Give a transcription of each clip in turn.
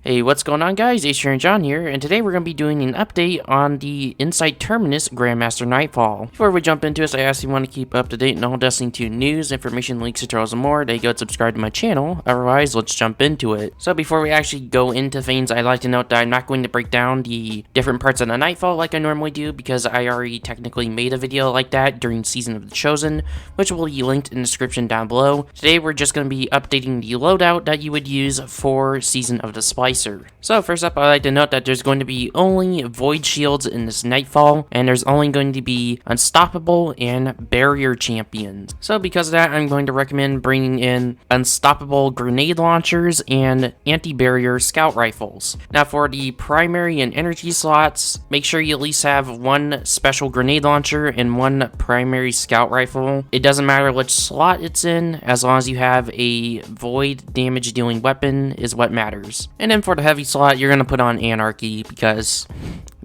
Hey, what's going on guys? Acer John here, and today we're going to be doing an update on the Insight Terminus Grandmaster Nightfall. Before we jump into this, I ask you want to keep up to date on all Destiny 2 news, information, leaks, tutorials, and more. There you go, subscribe to my channel. Otherwise, let's jump into it. So before we actually go into things, I'd like to note that I'm not going to break down the different parts of the Nightfall like I normally do, because I already technically made a video like that during Season of the Chosen, which will be linked in the description down below. Today we're just going to be updating the loadout that you would use for Season of the Splicer. So first up, I'd like to note that there's going to be only void shields in this Nightfall, and there's only going to be unstoppable and barrier champions. So because of that, I'm going to recommend bringing in unstoppable grenade launchers and anti-barrier scout rifles. Now for the primary and energy slots, make sure you at least have one special grenade launcher and one primary scout rifle. It doesn't matter which slot it's in, as long as you have a void damage dealing weapon is what matters. And then for the heavy slot, you're going to put on Anarchy because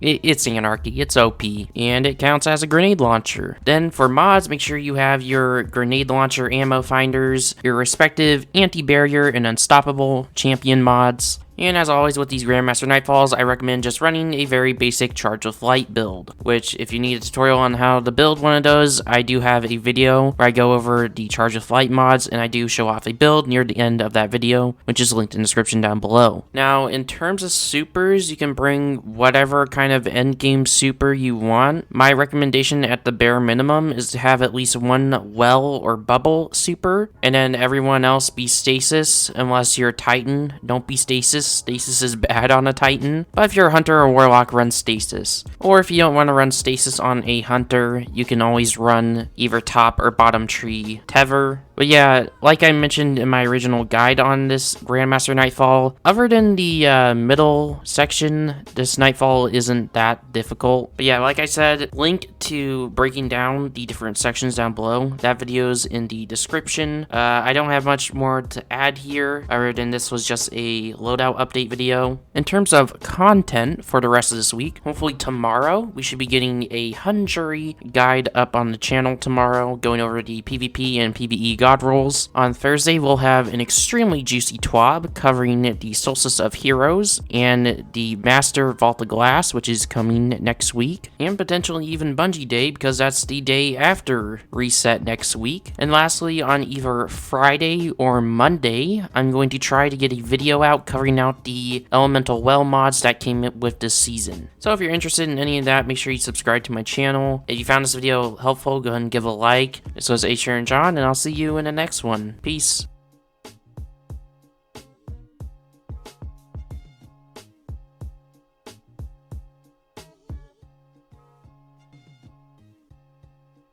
it's Anarchy, it's OP, and it counts as a grenade launcher. Then for mods, make sure you have your grenade launcher ammo finders, your respective anti-barrier and unstoppable champion mods. And as always with these Grandmaster Nightfalls, I recommend just running a very basic Charge of Light build, which if you need a tutorial on how to build one of those, I do have a video where I go over the Charge of Light mods, and I do show off a build near the end of that video, which is linked in the description down below. Now, in terms of supers, you can bring whatever kind of endgame super you want. My recommendation at the bare minimum is to have at least one well or bubble super, and then everyone else be stasis, unless you're a Titan. Don't be stasis. Stasis is bad on a Titan, but if you're a hunter or warlock, run stasis. Or if you don't want to run stasis on a hunter, you can always run either top or bottom tree Tever. But yeah, like I mentioned in my original guide on this Grandmaster Nightfall, other than the middle section, this Nightfall isn't that difficult. But yeah, like I said, link to breaking down the different sections down below. That video's in the description. I don't have much more to add here, other than this was just a loadout update video. In terms of content for the rest of this week, hopefully tomorrow, we should be getting a Hunjury guide up on the channel tomorrow, going over the PvP and PvE god rolls. On Thursday, we'll have an extremely juicy TWAB covering the Solstice of Heroes and the Master Vault of Glass, which is coming next week, and potentially even Bungie Day, because that's the day after Reset next week. And lastly, on either Friday or Monday, I'm going to try to get a video out covering out the Elemental Well mods that came with this season. So if you're interested in any of that, make sure you subscribe to my channel. If you found this video helpful, go ahead and give a like. This was Acer and John, and I'll see you in the next one. Peace.